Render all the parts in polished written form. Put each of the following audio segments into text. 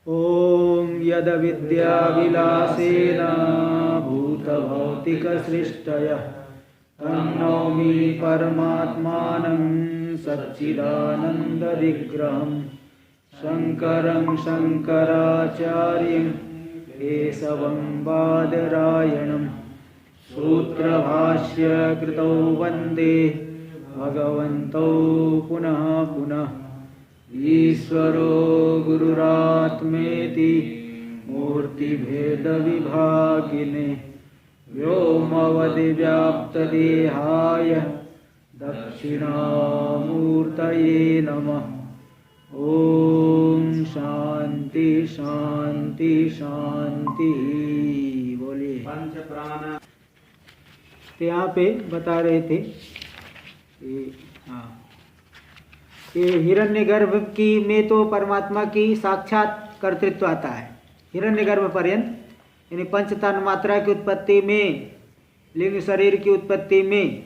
ॐ यद्विद्याविलासेन भूतभौतिकसृष्टयः तन्नौमि परमात्मानं सच्चिदानन्दविग्रहं शङ्करं शङ्कराचार्यं केशवं बादरायणं सूत्रभाष्य कृतौ वन्दे भगवन्तौ पुनः पुनः। ईश्वरो गुरुरात्मेति मूर्तिभेदविभागिने व्योमवद्व्याप्तदेहाय दक्षिणामूर्तये नमः। ओम शांति शांति शांति। बोलिए। पंच प्राण। तो यहाँ पे बता रहे थे ये हिरण्यगर्भ की में तो परमात्मा की साक्षात कर्तृत्व आता है। हिरण्यगर्भ पर्यंत यानी पंचतन मात्रा की उत्पत्ति में, लिंग शरीर की उत्पत्ति में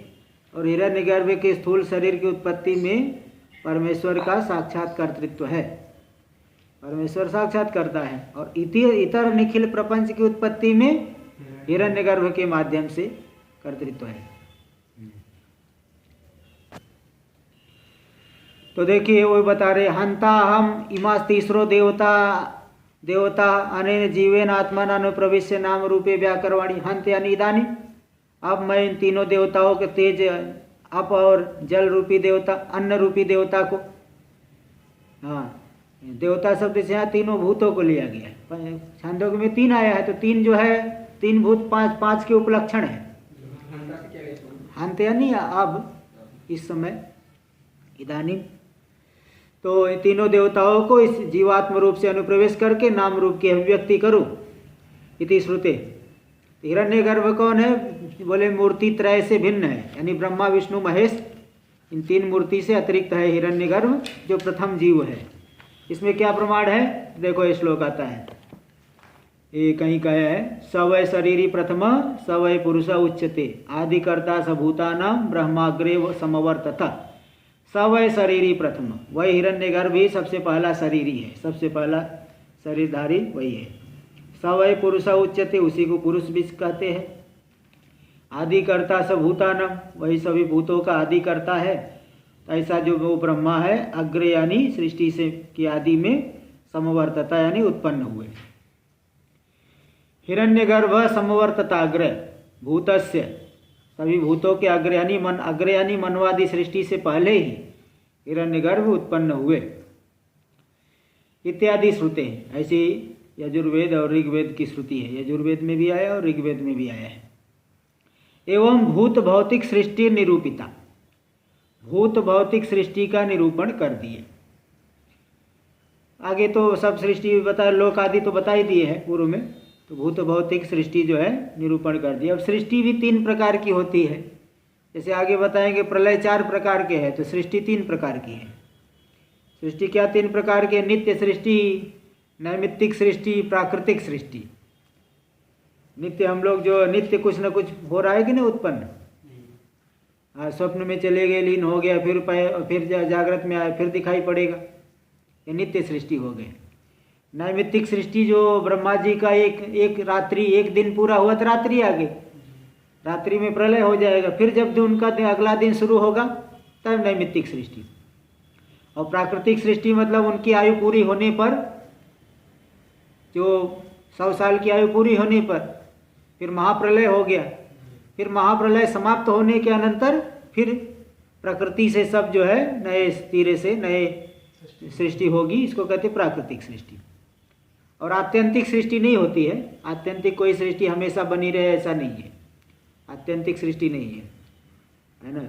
और हिरण्यगर्भ के स्थूल शरीर की उत्पत्ति में परमेश्वर का साक्षात कर्तृत्व है। परमेश्वर साक्षात करता है। और इतर निखिल प्रपंच की उत्पत्ति में हिरण्यगर्भ के माध्यम से कर्तृत्व है। तो देखिए वो बता रहे हंता हम इमास तीसरो देवता अनेन जीवेन आत्मन अनुप्रविश्य नाम रूपे व्याकरवाणी हंत यानी इदानी। अब मैं इन तीनों देवताओं के तेज अप और जल रूपी देवता, अन्न रूपी देवता को, देवता शब्द से यहाँ तीनों भूतों को लिया गया है। छांदोग्य में तीन आया है तो तीन जो है, तीन भूत पांच के उपलक्षण है। हंत यानी अब, इस समय, इदानी। तो इन तीनों देवताओं को इस जीवात्म रूप से अनुप्रवेश करके नाम रूप की अभिव्यक्ति करूं इति श्रुते। हिरण्यगर्भ कौन है? बोले मूर्ति त्रय से भिन्न है, यानी ब्रह्मा विष्णु महेश, इन तीन मूर्ति से अतिरिक्त है हिरण्यगर्भ जो प्रथम जीव है। इसमें क्या प्रमाण है? देखो ये श्लोक आता है, ये कहीं कहा है सवय शरीरी प्रथम सवय पुरुष उच्यते आदिकर्ता सभूतानां ब्रह्माग्रे समवर्तता। सवय शरीरी प्रथम, वही हिरण्यगर्भ ही सबसे पहला शरीरी है, सबसे पहला शरीरधारी वही है। सवय पुरुष उच्यते, उसी को पुरुष भी कहते हैं। आदिकर्ता सभूतानां, वही सभी भूतों का आदि करता है। ऐसा जो वो ब्रह्मा है अग्रे यानी सृष्टि से की आदि में समवर्तता यानी उत्पन्न हुए। हिरण्यगर्भ समवर्तताग्र भूतस्य, सभी भूतों के अग्र यानी मनवादी सृष्टि से पहले ही हिरण्यगर्भ उत्पन्न हुए इत्यादि श्रुते। ऐसी यजुर्वेद और ऋग्वेद की श्रुति है। यजुर्वेद में भी आया और ऋग्वेद में भी आया है। एवं भूत भौतिक सृष्टि निरूपिता, भूत भौतिक सृष्टि का निरूपण कर दिए। आगे तो सब सृष्टि बता, लोक आदि तो बता ही दिए हैं पूर्व में। तो भूत भौतिक सृष्टि जो है निरूपण कर दिया। अब सृष्टि भी तीन प्रकार की होती है, जैसे आगे बताएंगे। प्रलय 4 प्रकार के है तो सृष्टि 3 प्रकार की है। सृष्टि क्या 3 प्रकार के? नित्य सृष्टि, नैमित्तिक सृष्टि, प्राकृतिक सृष्टि। नित्य हम लोग जो नित्य कुछ न कुछ हो रहा है कि नहीं उत्पन्न। स्वप्न में चले गए, लीन हो गया, फिर जागृत में आए, फिर दिखाई पड़ेगा, ये नित्य सृष्टि हो गए। नैमित्तिक सृष्टि जो ब्रह्मा जी का एक रात्रि, एक दिन पूरा हुआ तो रात्रि आ गई, रात्रि में प्रलय हो जाएगा, फिर जब जो उनका अगला दिन शुरू होगा तब नैमित्तिक सृष्टि। और प्राकृतिक सृष्टि मतलब उनकी आयु पूरी होने पर, जो 100 साल की आयु पूरी होने पर फिर महाप्रलय हो गया, फिर महाप्रलय समाप्त होने के अनंतर फिर प्रकृति से सब जो है नए सिरे से नए सृष्टि होगी, इसको कहते प्राकृतिक सृष्टि। और आत्यंतिक सृष्टि नहीं होती है। आत्यंतिक कोई सृष्टि हमेशा बनी रहे ऐसा नहीं है, आत्यंतिक सृष्टि नहीं है ना।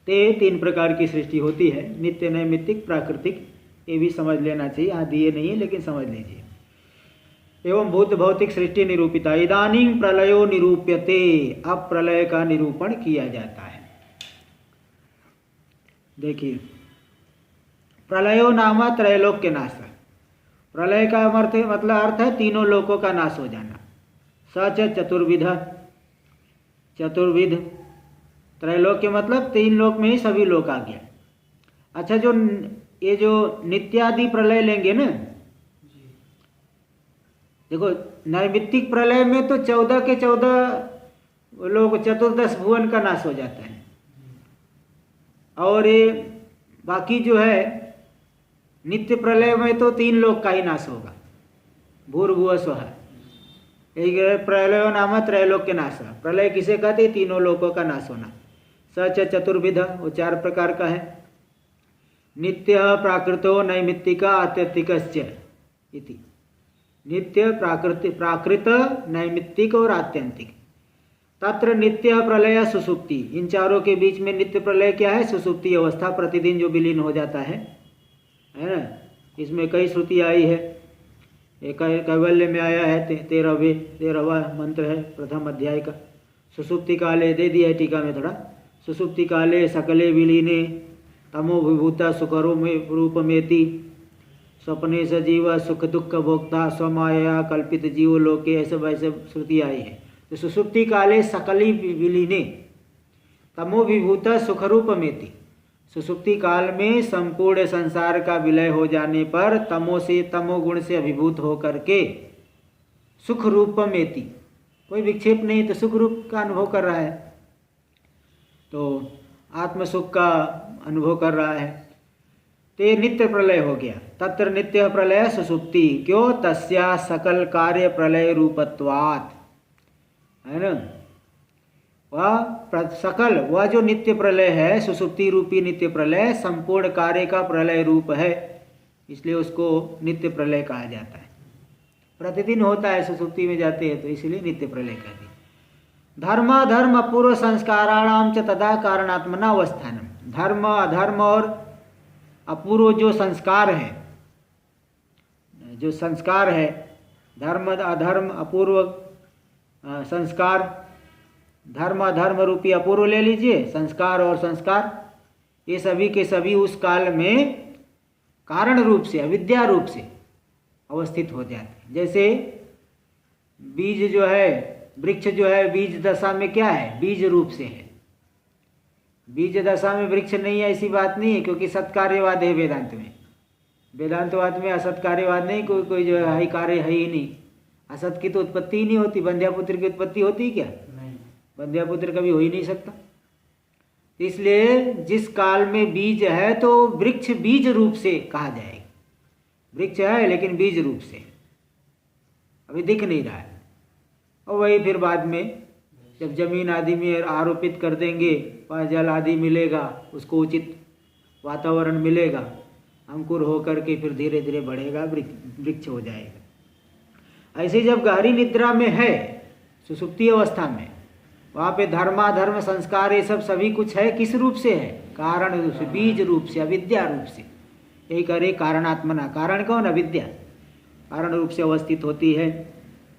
ते 3 प्रकार की सृष्टि होती है, नित्य, नैमित्तिक, प्राकृतिक। ये भी समझ लेना चाहिए, यहाँ दिए नहीं है लेकिन समझ लीजिए। एवं भूत भौतिक सृष्टि निरूपिता। इदानीं प्रलयो निरूप्यते, अब प्रलय का निरूपण किया जाता है। देखिए, प्रलयो नाम त्रैलोक्य नाश। प्रलय का मतलब अर्थ है तीनों लोकों का नाश हो जाना। सच चतुर्विध त्रैलोक्य मतलब 3 लोक में ही सभी लोक आ गया। अच्छा, जो ये जो नित्यादि प्रलय लेंगे ना, देखो नैमित्तिक प्रलय में तो 14 के 14 लोग, चतुर्दश भुवन का नाश हो जाता है, और ये बाकी जो है नित्य प्रलय में तो 3 लोक का ही नाश होगा, भूर्भुवः स्वः। एक प्रलयो नाम त्रैलोक के नाश। प्रलय किसे कहते? तीनों लोकों का नाश होना। सच चतुर्विध, वो 4 प्रकार का है। नित्य प्राकृतो नैमित्तिक आत्यंतिकश्च इति। नित्य प्राकृत नैमित्तिक और आत्यंतिक। तत्र नित्य प्रलय सुसुप्ति, इन चारों के बीच में नित्य प्रलय क्या है? सुसुप्ति अवस्था, प्रतिदिन जो विलीन हो जाता है ना। इसमें कई श्रुति आई है, एक कैवल्य में आया है 13वां मंत्र है प्रथम अध्याय का। सुसुप्ति काले दे दिया है टीका में थोड़ा। सुसुप्ति काले सकले विलीने तमो विभूता सुखरो में रूपमेति स्वप्ने स जीव सुख दुख भोक्ता स्वमाया कल्पित जीव लोके, ऐसे वैसे श्रुति आई है। तो सुसुप्ति काले सकली विलीने तमो विभूता सुखरूपमेति, सुसुप्ति काल में संपूर्ण संसार का विलय हो जाने पर तमोगुण से अभिभूत होकर के सुख रूपमेति, कोई विक्षेप नहीं तो सुख रूप का अनुभव कर रहा है, तो आत्म सुख का अनुभव कर रहा है। तो ये नित्य प्रलय हो गया। तत्र नित्य प्रलय सुसुप्ति, क्यों? तस्या सकल कार्य प्रलय रूपत्वात्, है ना। वह सकल, वह जो नित्य प्रलय है, सुसुप्ति रूपी नित्य प्रलय संपूर्ण कार्य का प्रलय रूप है, इसलिए उसको नित्य प्रलय कहा जाता है। प्रतिदिन होता है, सुसुप्ति में जाते हैं तो इसलिए नित्य प्रलय कहते हैं। धर्म अपूर्व संस्काराणाम च तदा कारणात्मना अवस्थानम, धर्म अधर्म और अपूर्व जो संस्कार है, जो संस्कार है, धर्म अधर्म अपूर्व संस्कार, धर्म अधर्म रूपी अपूर्व ले लीजिए, संस्कार और संस्कार, ये सभी के सभी उस काल में कारण रूप से, अविद्या रूप से अवस्थित हो जाते हैं। जैसे बीज जो है, वृक्ष जो है, बीज दशा में क्या है? बीज रूप से है। बीज दशा में वृक्ष नहीं है ऐसी बात नहीं है, क्योंकि सत्कार्यवाद है वेदांत में। वेदांतवाद में असत्कार्यवाद नहीं, कोई जो है कार्य है ही नहीं। असत की तो उत्पत्ति ही नहीं होती। बंध्यापुत्र की उत्पत्ति होती क्या? नहीं, बंध्यापुत्र कभी हो ही नहीं सकता। इसलिए जिस काल में बीज है तो वृक्ष बीज रूप से कहा जाएगा। वृक्ष है लेकिन बीज रूप से अभी दिख नहीं रहा है। और वही फिर बाद में जब जमीन आदि में आरोपित कर देंगे, जल आदि मिलेगा, उसको उचित वातावरण मिलेगा, अंकुर होकर के फिर धीरे धीरे बढ़ेगा, वृक्ष हो जाएगा। ऐसे जब गहरी निद्रा में है, सुसुप्ति अवस्था में, वहाँ पे धर्माधर्म संस्कार ये सब सभी कुछ है। किस रूप से है? कारण रूप से, बीज रूप से, अविद्या रूप से। यही करे कारणात्मना। कारण कौन? अविद्या कारण रूप से अवस्थित होती है।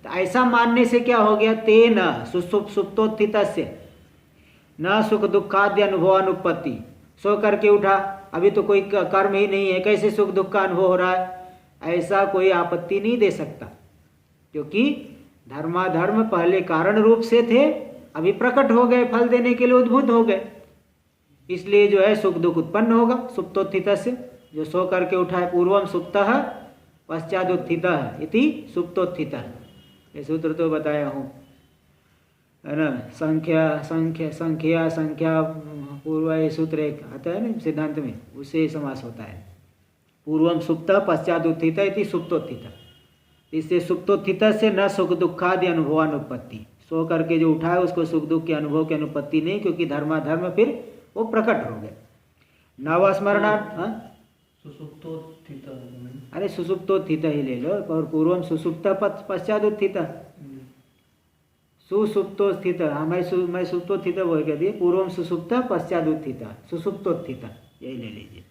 तो ऐसा मानने से क्या हो गया? तेन सुप्तोत्थितस्य न सुख दुखाद्य अनुभवानुपत्ति। सो करके उठा, अभी तो कोई कर्म ही नहीं है, कैसे सुख दुख का अनुभव हो रहा है? ऐसा कोई आपत्ति नहीं दे सकता, क्योंकि धर्माधर्म पहले कारण रूप से थे, अभी प्रकट हो गए, फल देने के लिए उद्भूत हो गए। इसलिए जो है सुख दुख उत्पन्न होगा। सुप्तोत्थितस्य, जो सो करके उठा है, पूर्वम सुप्तः पश्चादुत्थितः इति सुप्तोत्थितः, ये सूत्र तो बताया हूँ, है ना। संख्या पूर्व, ये सूत्र एक आता है ना सिद्धांत में, उससे समास होता है। पूर्वम सुप्तः पश्चादुत्थितः इति सुप्तोत्थितः। इससे सुप्तोत्थितः से न सुख दुखादि अनुभवानुपत्ति, सो करके जो उठा है उसको सुख दुख के अनुभव की अनुपत्ति नहीं, क्योंकि धर्माधर्म फिर वो प्रकट हो गए। नवस्मरणार्थ सुसुप्तोत्थित, अरे सुसुप्तोत्थित ही ले लो, और पूर्वम सुसुप्त पश्चादुत्थित, सुसुप्तोत्थित। हाँ, मैं सुप्तोत्थित बोल के दिए, पूर्वम सुसुप्त पश्चादुत्थित, सुसुप्तोत्थित, यही ले लीजिए।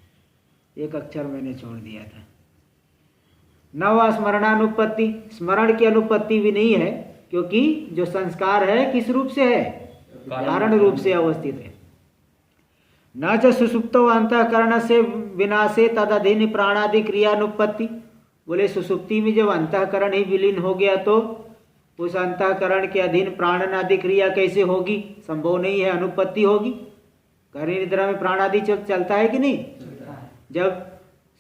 एक अक्षर मैंने छोड़ दिया था। नव स्मरणानुपत्ति, स्मरण की अनुपत्ति भी नहीं है, क्योंकि जो संस्कार है किस रूप से है? कारण रूप से अवस्थित है। न च सुसुप्तो अंतःकरण से विनाशे तदधीन प्राणादि क्रियानुपत्ति। बोले सुसुप्ति में जब अंतःकरण ही विलीन हो गया तो उस अंतःकरण के अधीन प्राणनादि क्रिया कैसे होगी? संभव नहीं है, अनुपत्ति होगी। गहरी निद्रा में प्राणादि चलता है कि नहीं? जब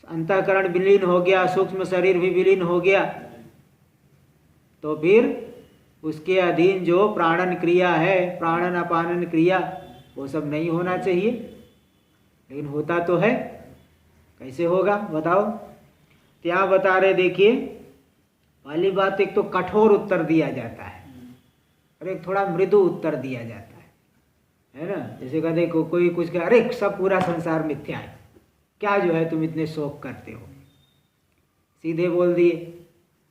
अंतःकरण विलीन हो गया, सूक्ष्म शरीर भी विलीन हो गया, तो फिर उसके अधीन जो प्राणन क्रिया है, प्राणन अपानन क्रिया, वो सब नहीं होना चाहिए, लेकिन होता तो है। कैसे होगा बताओ? क्या बता रहे देखिए, पहली बात एक तो कठोर उत्तर दिया जाता है और एक थोड़ा मृदु उत्तर दिया जाता है ना। जैसे कहते कोई कुछ कहे, अरे सब पूरा संसार मिथ्या है, क्या जो है तुम इतने शोक करते हो, सीधे बोल दिए।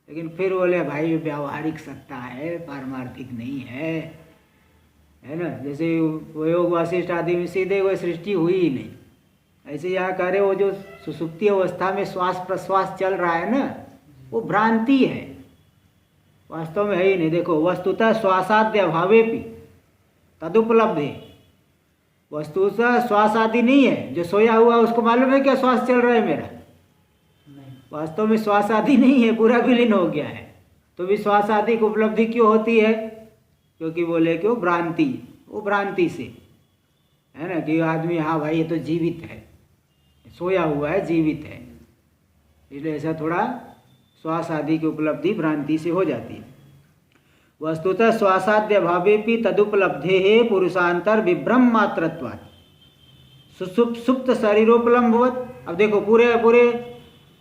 लेकिन फिर बोले भाई व्यावहारिक सत्ता है, पारमार्थिक नहीं है ना। जैसे योग वासिष्ठ आदि में सीधे कोई सृष्टि हुई ही नहीं। ऐसे यहाँ कह रहे, वो जो सुसुप्ति अवस्था में श्वास प्रश्वास चल रहा है ना, वो भ्रांति है, वास्तव में है ही नहीं। देखो, वस्तुतः श्वासाद्य अभावेपि तदुपलब्धे, वस्तुतः श्वास आदि नहीं है। जो सोया हुआ उसको मालूम है क्या श्वास चल रहा है मेरा? वास्तव में श्वास आदि नहीं है, पूरा विलीन हो गया है। तो भी श्वास आदि की उपलब्धि क्यों होती है? क्योंकि बोले कि वो भ्रांति, वो भ्रांति से है ना, कि आदमी हाँ भाई ये तो जीवित है, सोया हुआ है, जीवित है, इसलिए ऐसा थोड़ा श्वास आदि की उपलब्धि भ्रांति से हो जाती है। वस्तुतः श्वासाद्य भावेपि तदुपलब्धे पुरुषांतर विभ्रम मात्रत्वात् सुप्त शरीरोपलम्बवत्। अब देखो पूरे पूरे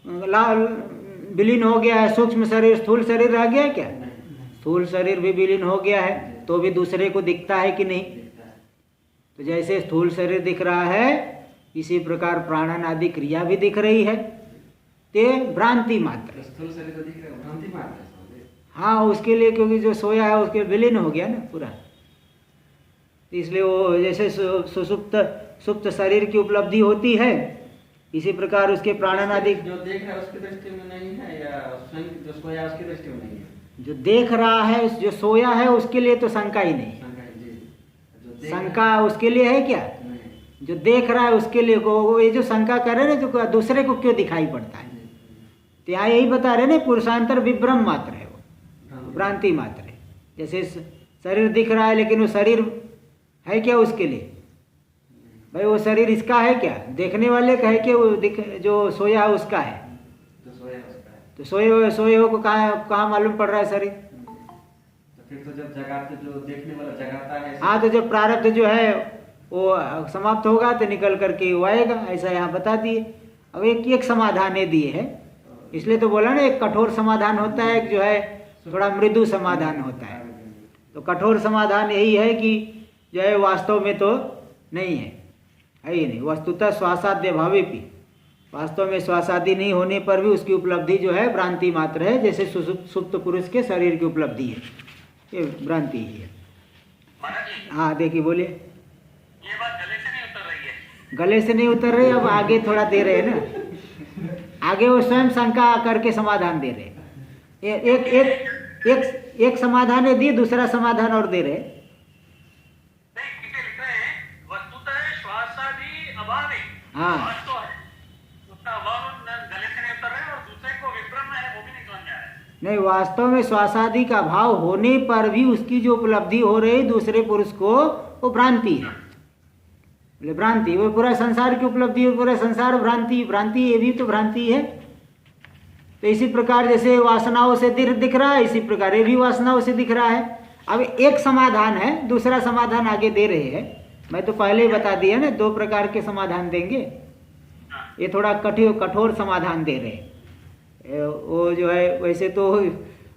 लाल विलीन हो गया है, सूक्ष्म शरीर, स्थूल शरीर रह गया है क्या? स्थूल शरीर भी विलीन हो गया है, तो भी दूसरे को दिखता है कि नहीं? तो जैसे स्थूल शरीर दिख रहा है, इसी प्रकार प्राणन आदि क्रिया भी दिख रही है, ते भ्रांति मात्र। स्थूल शरीर दिख रहा है, भ्रांति मात्र। हाँ, उसके लिए, क्योंकि जो सोया है उसके विलीन हो गया ना पूरा, इसलिए वो जैसे सुप्त शरीर की उपलब्धि होती है, इसी प्रकार उसके प्राणन आदि। जो देख रहा है उसकी दृष्टि में नहीं है, या स्वयं जो सोया है उसकी दृष्टि में नहीं है? जो देख रहा है, जो सोया है, उसके लिए तो शंका ही नहीं। शंका उसके लिए है क्या? जो देख रहा है उसके लिए को, ये जो शंका कर रहे ना, जो दूसरे को क्यों दिखाई पड़ता है, तो यहाँ यही बता रहे ना, पुरुषांतर विभ्रम मात्र है, वो भ्रांति मात्र है। जैसे शरीर दिख रहा है, लेकिन वो शरीर है क्या उसके लिए? भाई वो शरीर इसका है क्या? देखने वाले का है कि वो जो सोया है उसका है? तो सोए हो को कहाँ मालूम पड़ रहा है शरीर? तो फिर तो जब जगाते, जो देखने वाला जगाता है, हाँ, तो जब प्रारब्ध जो है वो समाप्त होगा तो निकल करके वो आएगा, ऐसा यहाँ बता दिए। अब एक समाधान ये दिए है, इसलिए तो बोला ना, एक कठोर समाधान होता है, एक जो है थोड़ा मृदु समाधान होता है। तो कठोर समाधान यही है कि जो है वास्तव में तो नहीं है ही नहीं। वस्तुतः श्वासाद्य भावेपि, वास्तव में श्वासादि नहीं होने पर भी उसकी उपलब्धि जो है भ्रांति मात्र है, जैसे सुप्त पुरुष के शरीर की उपलब्धि है, ये भ्रांति ही है। हाँ देखिए, बोलिए। ये बात गले से नहीं उतर रही है। गले से नहीं उतर रही, अब आगे थोड़ा दे रहे हैं ना, आगे वो स्वयं शंका करके समाधान दे रहे हैं। एक एक एक एक समाधान है दिए, दूसरा समाधान और दे रहे। लिख रहे हैं वस्तुतः श्वासादि अभाव है, हाँ, तो है उसका अभाव गले से नहीं उतर रहे, और दूसरे को विभ्रम है, वो भी नहीं समझ आ रहा है। नहीं, वास्तव में श्वासादि का भाव होने पर भी उसकी जो उपलब्धि हो रही दूसरे पुरुष को, वो भ्रांति है। बोले भ्रांति, वो पूरा संसार की उपलब्धि, पूरा संसार भ्रांति, भ्रांति ये भी तो भ्रांति है। तो इसी प्रकार जैसे वासनाओं से दिख रहा है, इसी प्रकार ये भी वासनाओं से दिख रहा है। अब एक समाधान है, दूसरा समाधान आगे दे रहे हैं। मैं तो पहले ही बता दिया ना, दो प्रकार के समाधान देंगे, ये थोड़ा कठोर समाधान दे रहे हैं। वो जो है, वैसे तो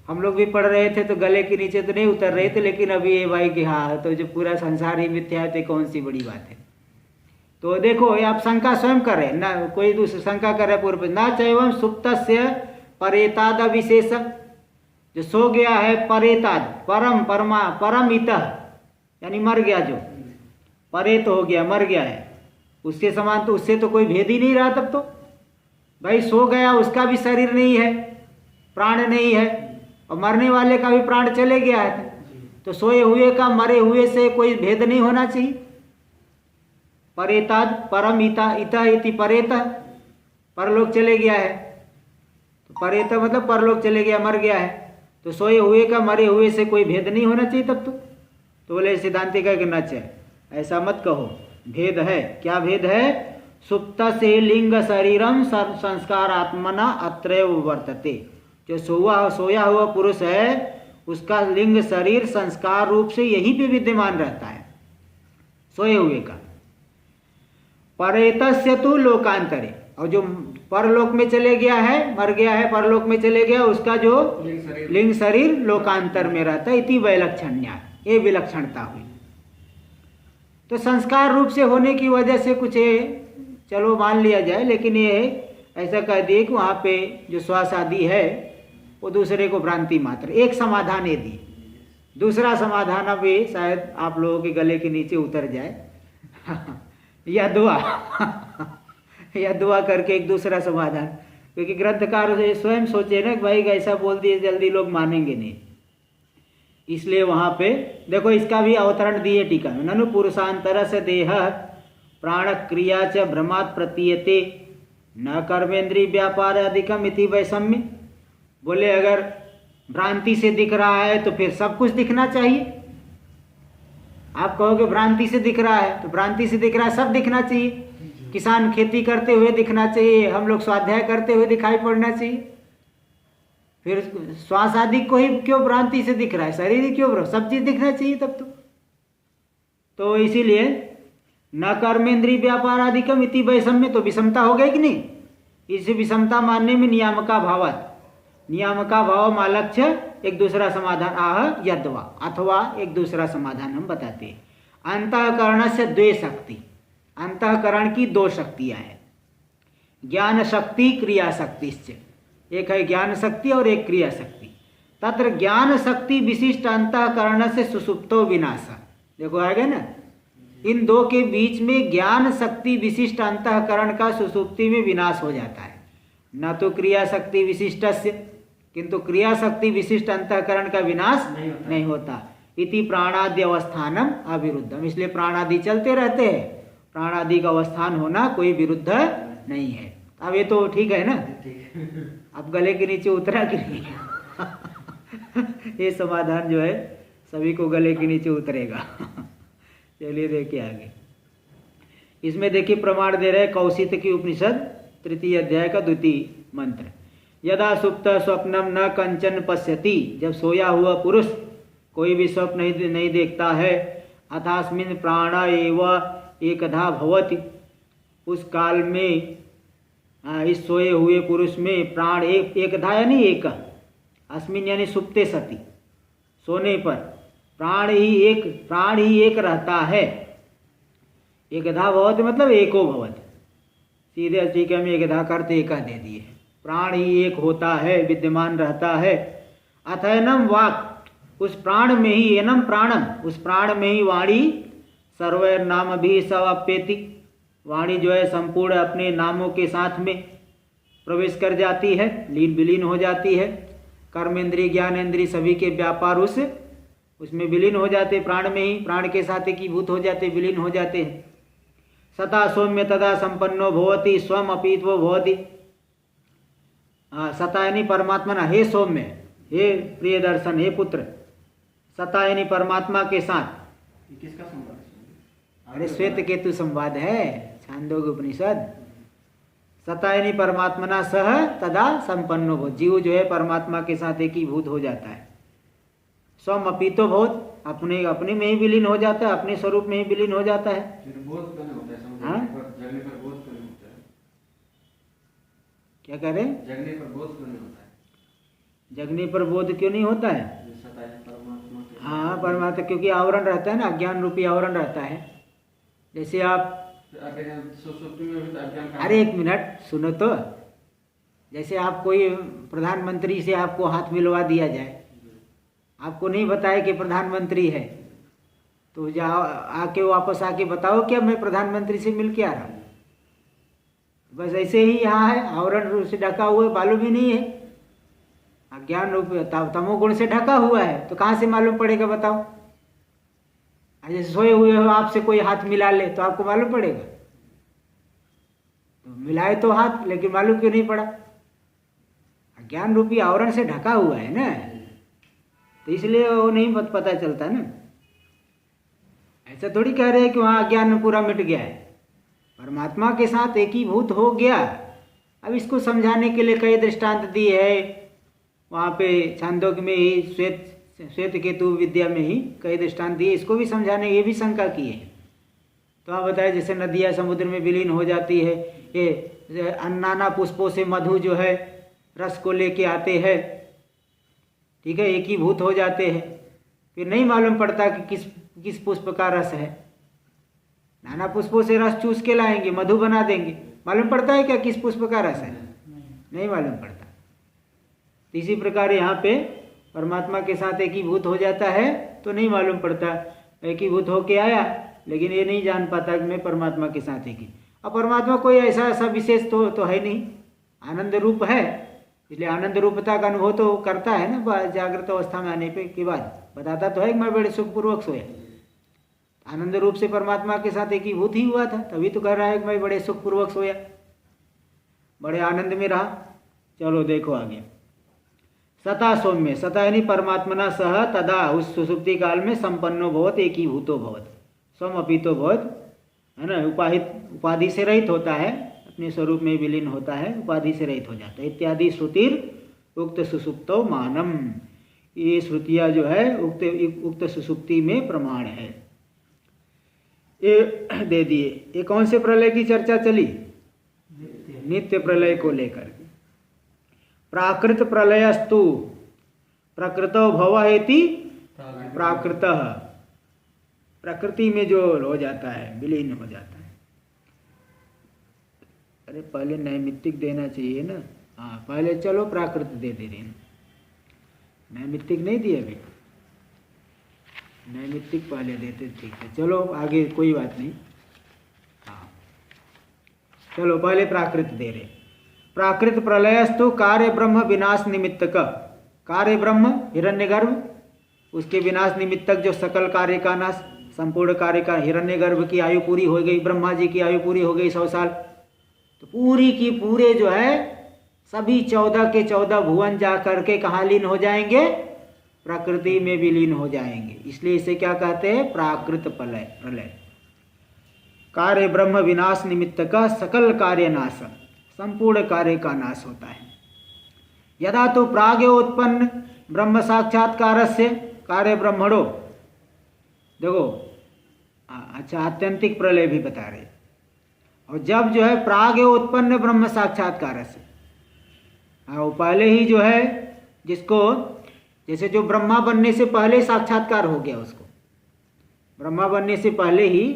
हम लोग भी पढ़ रहे थे तो गले के नीचे तो नहीं उतर रहे थे, लेकिन अभी ये भाई कि हाँ, तो जो पूरा संसार ही मिथ्या है तो कौन सी बड़ी बात है। तो देखो, ये आप शंका स्वयं कर रहे हैं ना, कोई दूसरी शंका कर रहे पूर्व ना चैवम सुप्तस्य परेताद विशेष, जो सो गया है परेताद, परम इतः, यानी मर गया, जो परेत हो गया, मर गया है, उसके समान, तो उससे तो कोई भेद ही नहीं रहा। तब तो भाई सो गया, उसका भी शरीर नहीं है, प्राण नहीं है, और मरने वाले का भी प्राण चले गया है, तो सोए हुए का मरे हुए से कोई भेद नहीं होना चाहिए। परेताद परम इता इति परेत, परलोक चले गया है, तो परेत मतलब परलोक चले गया, मर गया है, तो सोए हुए का मरे हुए से कोई भेद नहीं होना चाहिए तब तो बोले सिद्धांति का कहना चाहिए, ऐसा मत कहो, भेद है। क्या भेद है? सुप्त से लिंग शरीरम संस्कार आत्मना अत्रैव वर्तते। जो सोया हुआ पुरुष है, उसका लिंग शरीर संस्कार रूप से यहीं पे विद्यमान रहता है सोए हुए का। परेतस्य तो लोकांतरे, और जो परलोक में चले गया है, मर गया है, परलोक में चले गया, उसका जो लिंग शरीर लोकांतर में रहता है। इति वैलक्षण्या, ये विलक्षणता हुई। तो संस्कार रूप से होने की वजह से कुछ चलो मान लिया जाए, लेकिन ये ऐसा कह दिए कि वहाँ पे जो श्वास आदि है वो दूसरे को भ्रांति मात्र। एक समाधान ये दिए, दूसरा समाधान अब ये शायद आप लोगों के गले के नीचे उतर जाए या दुआ करके एक दूसरा समाधान, क्योंकि ग्रंथकार स्वयं सोचे ना कि भाई ऐसा बोल दिए जल्दी लोग मानेंगे नहीं, इसलिए वहाँ पे देखो इसका भी अवतरण दिए टीका में। ननु पुरुषांतर से देह प्राण क्रिया च भ्रमात् प्रतीयते न कर्मेंद्रीय व्यापार अधिकम इति वैषम्य। बोले अगर भ्रांति से दिख रहा है तो फिर सब कुछ दिखना चाहिए। आप कहोगे भ्रांति से दिख रहा है तो भ्रांति से दिख रहा है, सब दिखना चाहिए। किसान खेती करते हुए दिखना चाहिए, हम लोग स्वाध्याय करते हुए दिखाई पड़ना चाहिए। फिर श्वास आदि को ही क्यों भ्रांति से दिख रहा है, शरीर ही क्यों, सब चीज दिखना चाहिए तब तो इसीलिए न कर्मेंद्रीय व्यापार अधिकम इति वैषम्य, तो विषमता हो गई कि नहीं। इसे विषमता मानने में नियामका भावत, नियामका भाव मालक्ष्य एक दूसरा समाधान आह यद्वा, अथवा एक दूसरा समाधान हम बताते हैं। अंतःकरण से द्वे शक्ति, अंतःकरण की दो शक्तियां हैं, ज्ञान शक्ति क्रिया शक्ति। एक है ज्ञान शक्ति और एक क्रिया शक्ति। तत्र ज्ञान शक्ति विशिष्ट अंतःकरण से सुसुप्तो विनाश। देखो आगे ना, इन दो के बीच में ज्ञान शक्ति विशिष्ट अंतःकरण का सुसुप्ति में विनाश हो जाता है। न तो क्रिया शक्ति विशिष्टस्य, किंतु क्रिया शक्ति विशिष्ट अंतःकरण का विनाश नहीं होता। इति प्राणादि अवस्थानम अविरुद्धम, इसलिए प्राणादि चलते रहते हैं, प्राणादि का अवस्थान होना कोई विरुद्ध नहीं है। अब ये तो ठीक है ना, अब गले के नीचे उतरा कि नहीं ये समाधान जो है सभी को गले के नीचे उतरेगा चलिए देखिए आगे। इसमें देखिए प्रमाण दे रहे कौशिक की उपनिषद 3 अध्याय का 2 मंत्र। यदा सुप्त स्वप्नम न कंचन पश्यति, जब सोया हुआ पुरुष कोई भी स्वप्न नहीं देखता है। अथास्मिन् प्राण एव एकधा भवति, उस काल में इस सोए हुए पुरुष में प्राण एकधा यानी एक, अस्मिन यानी सुप्ते सति, सोने पर प्राण ही एक रहता है। एकधा भवति मतलब एको भवति, सीधे टीका में एकधा करते एका दे दिए। प्राण ही एक होता है, विद्यमान रहता है। अथैनम वाक्, उस प्राण में ही, एनम प्राणम, उस प्राण में ही वाणी सर्वैर नाम भी सवाप्येति, वाणी जो है संपूर्ण अपने नामों के साथ में प्रवेश कर जाती है, लीन विलीन हो जाती है। कर्मेंद्रिय ज्ञानेंद्रिय सभी के व्यापार उसमें विलीन हो जाते, प्राण में ही, प्राण के साथ एकीभूत हो जाते, विलीन हो जाते हैं। सता सौम्य तदा संपन्नो भवति स्वम अपीत्वो भवति। सता यानी परमात्मा ना, हे सौम्य, हे प्रिय दर्शन, हे पुत्र। सता यानी परमात्मा के साथ। किसका संवाद? अरे श्वेत केतु संवाद है, छांदोग्य उपनिषद। सता यानी परमात्मना सह तदा संपन्नो भवति, जीव जो है परमात्मा के साथ एकीभूत हो जाता है। स्वम अपीतो भवति, अपने में ही विलीन हो जाता है, अपने स्वरूप में ही विलीन हो जाता है। जगने पर बोध करने होता है। क्या कह रहे? जगने पर बोध करने होता है। जगने पर बोध क्यों नहीं होता है? हाँ परमात्मा, क्योंकि आवरण रहता है ना, अज्ञान रूपी आवरण रहता है। जैसे आप, अरे एक मिनट सुनो तो, जैसे आप कोई प्रधानमंत्री से आपको हाथ मिलवा दिया जाए, आपको नहीं बताया कि प्रधानमंत्री है, तो जाओ आके वापस आके बताओ क्या मैं प्रधानमंत्री से मिल के आ रहा हूँ। बस ऐसे ही यहाँ है, आवरण रूप से ढका हुआ है, मालूम ही नहीं है, अज्ञान रूप तमोगुण से ढका हुआ है, तो कहाँ से मालूम पड़ेगा बताओ? जैसे सोए हुए हो, आपसे कोई हाथ मिला ले तो आपको मालूम पड़ेगा? तो मिलाए तो हाथ, लेकिन मालूम क्यों नहीं पड़ा? अज्ञान रूपी आवरण से ढका हुआ है ना, तो इसलिए वो नहीं पता चलता ना। ऐसा थोड़ी कह रहे हैं कि वहाँ अज्ञान पूरा मिट गया है, परमात्मा के साथ एकीभूत हो गया। अब इसको समझाने के लिए कई दृष्टांत दिए है, वहाँ पे छांदोग्य में ही श्वेत श्वेत केतु विद्या में ही कई दृष्टांत दिए, इसको भी समझाने ये भी शंका की है। तो आप बताए जैसे नदियाँ समुद्र में विलीन हो जाती है, ये नाना पुष्पों से मधु जो है रस को लेके आते हैं, ठीक है, एक ही भूत हो जाते हैं, फिर नहीं मालूम पड़ता कि किस पुष्प का रस है। नाना पुष्पों से रस चूस के लाएंगे, मधु बना देंगे, मालूम पड़ता है क्या किस पुष्प का रस है? नहीं मालूम पड़ता। तो इसी प्रकार यहाँ पे परमात्मा के साथ एकीभूत हो जाता है तो नहीं मालूम पड़ता, एकीभूत होके आया लेकिन ये नहीं जान पाता कि मैं परमात्मा के साथ एक ही। अब परमात्मा कोई ऐसा विशेष तो है नहीं, आनंद रूप है, इसलिए आनंद रूपता का अनुभव तो करता है ना जागृत अवस्था में आने पे के बाद, बताता तो है कि मैं बड़े सुखपूर्वक सोया। आनंद रूप से परमात्मा के साथ एकीभूत ही हुआ था, तभी तो कह रहा है कि मैं बड़े सुखपूर्वक सोया, बड़े आनंद में रहा। चलो देखो आगे, सता सौम्य, सता यानी परमात्मना सह तदा, उस सुसुप्ति काल में संपन्नो भवत एकीभूतो भवत, स्वम अपितो भवत, है ना, उपाधि से रहित होता है, अपने स्वरूप में विलीन होता है, उपाधि से रहित हो जाता है। इत्यादि श्रुतिर उक्त सुसुप्तो मानम, ये श्रुतियाँ जो है उक्त सुसुप्ति में प्रमाण है। ये दे दिए। ये कौन से प्रलय की चर्चा चली? नित्य प्रलय को लेकर के। प्राकृत प्रलयस्तु प्रकृतो भवेति प्राकृतः, प्रकृति में जो हो जाता है, विलीन हो जाता है। अरे पहले नैमित्तिक देना चाहिए ना, हाँ पहले चलो प्राकृत दे रहे हैं, नैमित्तिक नहीं दिए अभी, नैमित्तिक पहले देते, ठीक है चलो आगे कोई बात नहीं। हाँ चलो पहले प्राकृत दे रहे। प्राकृत प्रलयस्तु कार्य ब्रह्म विनाश निमित्तक, कार्य ब्रह्म हिरण्यगर्भ, उसके विनाश निमित्तक जो सकल कार्य का नाश, संपूर्ण कार्य का, हिरण्यगर्भ की आयु पूरी हो गई, ब्रह्मा जी की आयु पूरी हो गई 100 साल, तो पूरी की पूरे जो है सभी 14 के 14 भुवन जा करके कहाँ लीन हो जाएंगे? प्रकृति में भी लीन हो जाएंगे। इसलिए इसे क्या कहते हैं? प्राकृत प्रलय। कार्य ब्रह्म विनाश निमित्त का सकल कार्य नाश, संपूर्ण कार्य का नाश होता है। यदा तो प्रागेवोत्पन्न ब्रह्म साक्षात्कार से कार्य ब्रह्मणो, देखो अच्छा आत्यंतिक प्रलय भी बता रहे, और जब जो है प्रागेवोत्पन्न ब्रह्म साक्षात्कार से, हाँ पहले ही जो है जिसको, जैसे जो ब्रह्मा बनने से पहले साक्षात्कार हो गया, उसको ब्रह्मा बनने से पहले ही,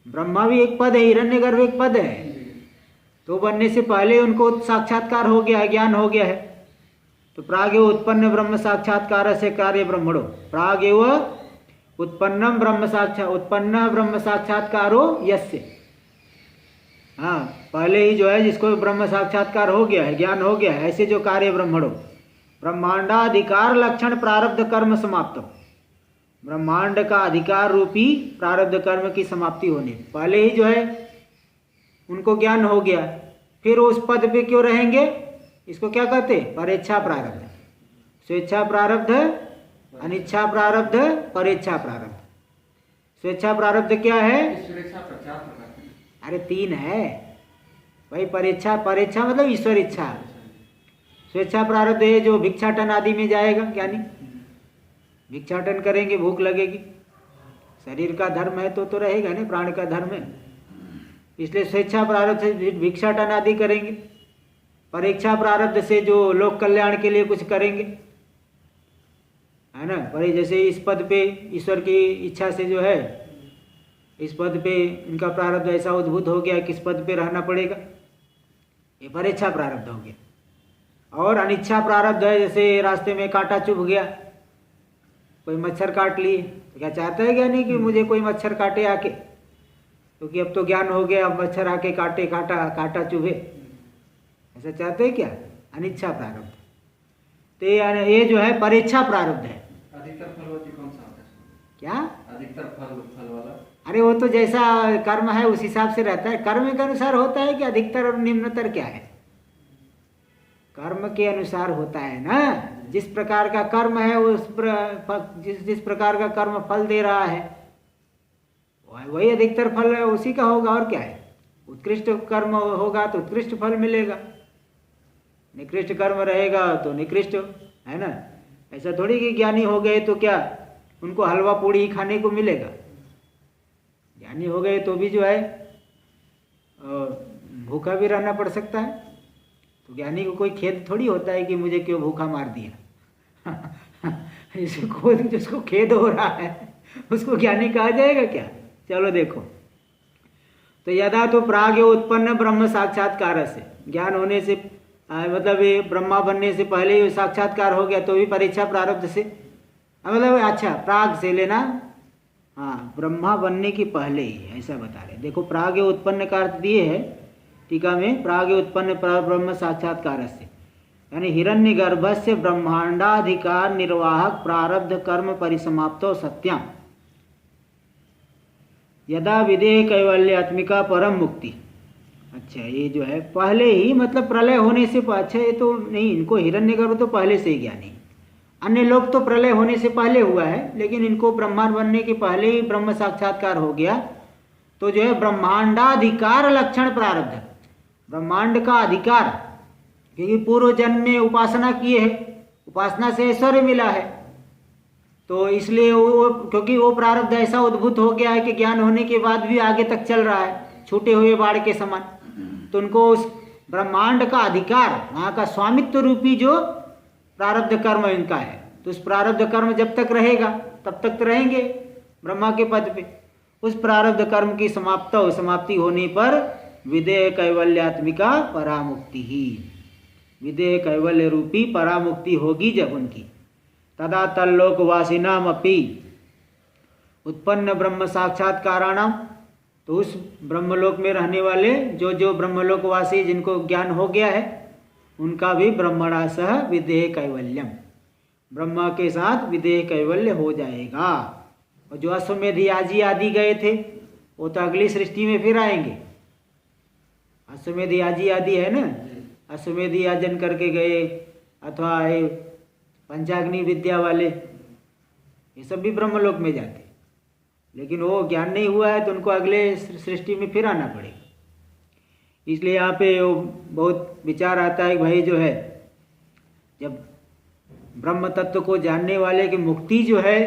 ब्रह्मा भी एक पद है, हिरण्यगर्भ एक पद है, तो बनने से पहले उनको साक्षात्कार हो गया है, ज्ञान हो गया है। तो प्रागेव उत्पन्न ब्रह्म साक्षात्कार से कार्य ब्रह्मणो, प्रागेव उत्पन्नम उत्पन्न ब्रह्म साक्षात्कारो यस्य, हाँ पहले ही जो है जिसको ब्रह्म साक्षात्कार हो गया है, ज्ञान हो गया है, ऐसे जो कार्य ब्रह्मणो ब्रह्मांडाधिकार लक्षण प्रारब्ध कर्म समाप्त, ब्रह्मांड का अधिकार रूपी प्रारब्ध कर्म की समाप्ति होने पहले ही जो है उनको ज्ञान हो गया, फिर उस पद पे क्यों रहेंगे? इसको क्या कहते हैं? परेच्छा प्रारब्ध, स्वेच्छा प्रारब्ध, अनिच्छा प्रारब्ध, परेच्छा प्रारब्ध। स्वेच्छा प्रारब्ध क्या है? अरे 3 है भाई, परेच्छा, परेच्छा मतलब ईश्वर इच्छा, स्वेच्छा प्रारब्ध है जो भिक्षाटन आदि में जाएगा, ज्ञानी भिक्षाटन करेंगे, भूख लगेगी, शरीर का धर्म है तो रहेगा ना, प्राण का धर्म है, इसलिए स्वेच्छा प्रारब्ध से भिक्षाटन आदि करेंगे। परीक्षा प्रारब्ध से जो लोक कल्याण के लिए कुछ करेंगे, है ना, पर जैसे इस पद पे ईश्वर की इच्छा से जो है इस पद पे इनका प्रारब्ध ऐसा उद्भूत हो गया, किस पद पे रहना पड़ेगा, ये परेच्छा प्रारब्ध हो गया। और अनिच्छा प्रारब्ध है, जैसे रास्ते में कांटा चुभ गया, कोई मच्छर काट लिए, तो क्या चाहता है क्या नहीं कि मुझे कोई मच्छर काटे आके, क्योंकि अब तो ज्ञान हो गया, अब मच्छर आके काटे, कांटा चुभे, ऐसा चाहते हैं क्या? अनिच्छा प्रारब्ध। तो ये जो है परेच्छा प्रारब्ध है। अधिकतर फलवती कौन सा होता है? क्या अधिकतर फल वाला? अरे वो तो जैसा कर्म है उस हिसाब से रहता है, कर्म के अनुसार होता है कि अधिकतर और निम्नतर क्या है? कर्म के अनुसार होता है ना, जिस प्रकार का कर्म है उस जिस प्रकार का कर्म फल दे रहा है वही अधिकतर फल उसी का होगा, और क्या है? उत्कृष्ट कर्म होगा तो उत्कृष्ट फल मिलेगा, निकृष्ट कर्म रहेगा तो निकृष्ट, है ना। ऐसा थोड़ी कि ज्ञानी हो गए तो क्या उनको हलवा पूड़ी ही खाने को मिलेगा। ज्ञानी हो गए तो भी जो है भूखा भी रहना पड़ सकता है। तो ज्ञानी को कोई खेद थोड़ी होता है कि मुझे क्यों भूखा मार दिया। जिसको खेद हो रहा है उसको ज्ञानी कहा जाएगा क्या। चलो देखो, तो यदा तो प्राग उत्पन्न ब्रह्म साक्षात्कार से, ज्ञान होने से मतलब ये ब्रह्मा बनने से पहले ही साक्षात्कार हो गया तो भी परीक्षा प्रारब्ध से, मतलब अच्छा प्राग से लेना, हाँ ब्रह्मा बनने के पहले ही ऐसा बता रहे। देखो प्राग उत्पन्न का अर्थ दिए है टीका में, प्राग उत्पन्न ब्रह्म साक्षात्कार से, यानी हिरण्यगर्भस्य ब्रह्मांडाधिकार निर्वाहक प्रारब्ध कर्म परिसमाप्तो सत्यम यदा विदेह कैवल्यात्मिका परम मुक्ति। अच्छा ये जो है पहले ही मतलब प्रलय होने से, अच्छा ये तो नहीं, इनको हिरण्यगर्भ तो पहले से ही ज्ञानी, अन्य लोग तो प्रलय होने से पहले हुआ है, लेकिन इनको ब्रह्मांड बनने के पहले ही ब्रह्म साक्षात्कार हो गया। तो जो है ब्रह्मांडाधिकार लक्षण प्रारब्ध, ब्रह्मांड का अधिकार, क्योंकि पूर्व जन्म में उपासना किए है, उपासना से ऐश्वर्य मिला है, तो इसलिए वो क्योंकि वो प्रारब्ध ऐसा उद्भूत हो गया है कि ज्ञान होने के बाद भी आगे तक चल रहा है छूटे हुए बाढ़ के समान। तो उनको उस ब्रह्मांड का अधिकार, वहाँ का स्वामित्व रूपी जो प्रारब्ध कर्म इनका है, तो उस प्रारब्ध कर्म जब तक रहेगा तब तक तो रहेंगे ब्रह्मा के पद पे। उस प्रारब्ध कर्म की समाप्ति होने पर विदेह कैवल्यात्मिका परामुक्ति ही, विदेह कैवल्य रूपी परामुक्ति होगी जब उनकी। तदा तल्लोकवासिनाम अपि उत्पन्न ब्रह्म साक्षात्काराणाम, तो उस ब्रह्मलोक में रहने वाले जो ब्रह्मलोकवासी जिनको ज्ञान हो गया है उनका भी ब्रह्मणा सह विदेह कैवल्यम, ब्रह्मा के साथ विदेह कैवल्य हो जाएगा। और जो अश्वमेध याजी आदि गए थे वो तो अगली सृष्टि में फिर आएंगे। अश्वमेध याजी आदि है ना, अश्वमेध याजन करके गए, अथवा पंचाग्नि विद्या वाले, ये सब भी ब्रह्मलोक में जाते, लेकिन वो ज्ञान नहीं हुआ है तो उनको अगले सृष्टि में फिर आना पड़ेगा। इसलिए यहाँ पे वो बहुत विचार आता है भाई जो है, जब ब्रह्म तत्व को जानने वाले की मुक्ति जो है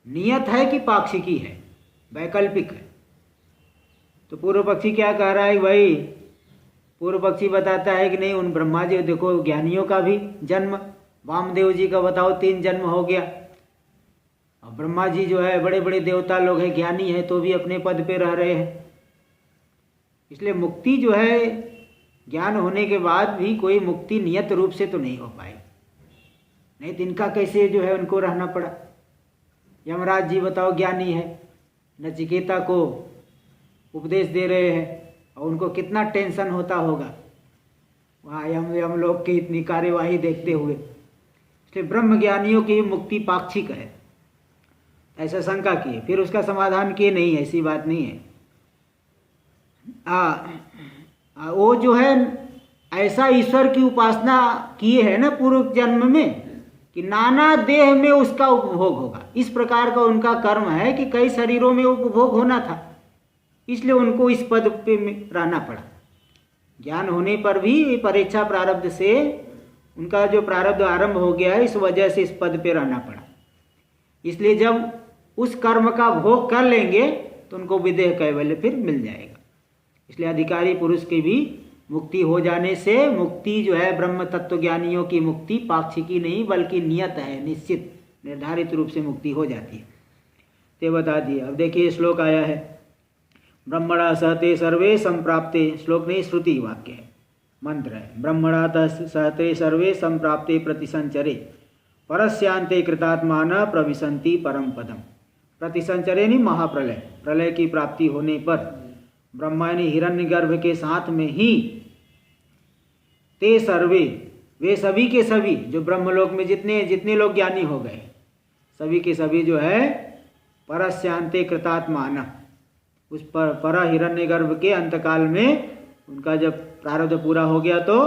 नियत है कि पाक्षिकी है, वैकल्पिक है। तो पूर्व पक्षी क्या कह रहा है भाई, पूर्व पक्षी बताता है कि नहीं, उन ब्रह्मा जी देखो ज्ञानियों का भी जन्म, वामदेव जी का बताओ 3 जन्म हो गया, और ब्रह्मा जी जो है बड़े बड़े देवता लोग हैं, ज्ञानी है तो भी अपने पद पे रह रहे हैं। इसलिए मुक्ति जो है ज्ञान होने के बाद भी कोई मुक्ति नियत रूप से तो नहीं हो पाई, नहीं तो इनका कैसे जो है उनको रहना पड़ा। यमराज जी बताओ ज्ञानी है, नचिकेता को उपदेश दे रहे हैं, और उनको कितना टेंशन होता होगा वहाँ यम लोग की इतनी कार्यवाही देखते हुए। इसलिए ब्रह्म ज्ञानियों की मुक्ति पाक्षिक है, ऐसा शंका किए, फिर उसका समाधान किए नहीं, ऐसी बात नहीं है। वो जो है ऐसा ईश्वर की उपासना किए है ना पूर्व जन्म में कि नाना देह में उसका उपभोग होगा, इस प्रकार का उनका कर्म है कि कई शरीरों में उपभोग होना था, इसलिए उनको इस पद पे रहना पड़ा। ज्ञान होने पर भी परीक्षा प्रारब्ध से उनका जो प्रारब्ध आरंभ हो गया है, इस वजह से इस पद पे रहना पड़ा। इसलिए जब उस कर्म का भोग कर लेंगे तो उनको विदेह कैवल्य फिर मिल जाएगा। इसलिए अधिकारी पुरुष की भी मुक्ति हो जाने से, मुक्ति जो है ब्रह्म तत्व ज्ञानियों की मुक्ति पाक्षिकी नहीं बल्कि नियत है, निश्चित निर्धारित रूप से मुक्ति हो जाती है। ते बता दिए। अब देखिए श्लोक आया है, ब्रह्मणा सहते सर्वे संप्राप्ते, श्लोक नहीं श्रुति वाक्य है, मंत्र है। ब्रह्मणा सहते सर्वे संप्राप्ते प्रतिसंचरे परस्यांते कृतात्मान प्रविशन्ति परम पदम। प्रतिसंचरे नहीं महाप्रलय, प्रलय की प्राप्ति होने पर ब्रह्मा यानी हिरण्यगर्भ के साथ में ही ते सर्वे, वे सभी के सभी जो ब्रह्मलोक में जितने लोग ज्ञानी हो गए, सभी के सभी जो है परस्यांते कृतात्मान, उस पर हिरण्यगर्भ के अंतकाल में उनका जब प्रारब्ध पूरा हो गया तो